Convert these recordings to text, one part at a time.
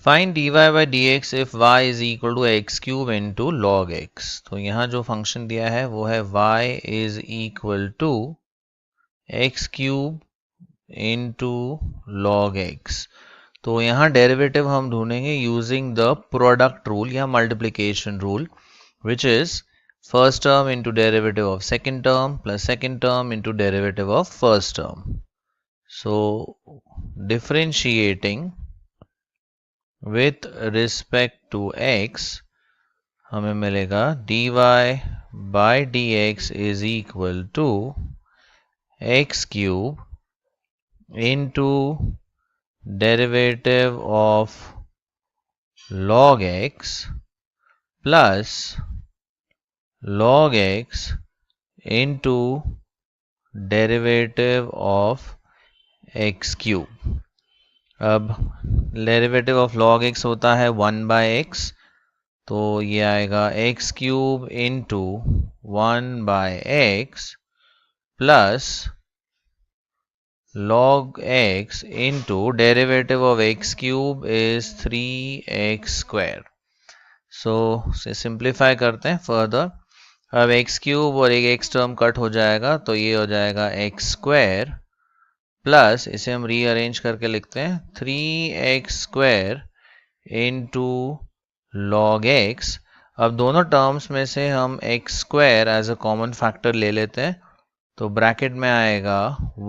Find dy by dx if y is equal to x cube into log x. तो यहाँ जो function दिया है वो है y is equal to x cube into log x. तो यहाँ डेरिवेटिव हम ढूंढेंगे यूजिंग द प्रोडक्ट रूल या multiplication rule, which is first term into derivative of second term plus second term into derivative of first term. So differentiating with respect to x हमें मिलेगा dy by dx is equal to x cube into derivative of log x plus log x into derivative of x cube। अब derivative of log x होता है 1 by x, तो ये आएगा x cube into 1 by x plus log x into derivative of x cube is 3x square. So simplify करते हैं further. अब x cube और एक एक्स टर्म कट हो जाएगा, तो ये हो जाएगा एक्स स्क्वायर प्लस, इसे हम रीअरेंज करके लिखते हैं 3x square into log x. अब दोनों टर्म्स में से हम x square as a common factor ले लेते हैं, तो ब्रैकेट में आएगा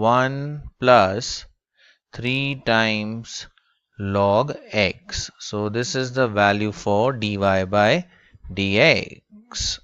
1 plus 3 times log x. So this is the value for dy by dx.